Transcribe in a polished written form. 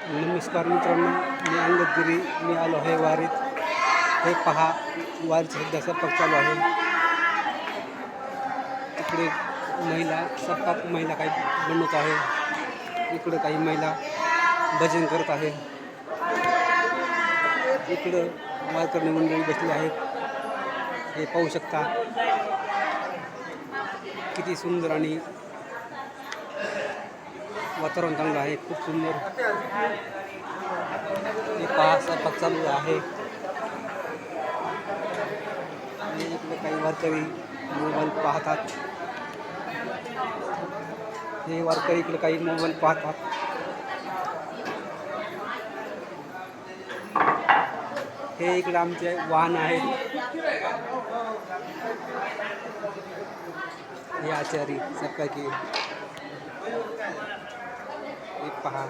नमस्कार मित्रांनो, मी अंगद गिरी. मी आलो आहे वारीत. हे पहा, वारीचा सध्या स्वयंपाक चालू आहे. तिकडे स्वयंपाक महिला काही बनवत आहे. इकडे काही महिला भजन करत आहे. इकडं वारकरी मंडळी बसली आहेत. हे पाहू शकता किती सुंदर आणि वातावरण चांगलं आहे, खूप सुंदर. हे पहा, स्वयंपाक चालू आहे. इकडे काही वारकरी मोबाईल पाहतात. हे वारकरी इकडे काही मोबाईल पाहतात. हे इकडे आमचे वाहन आहेत. हे आचारी सकाळी हे पहा.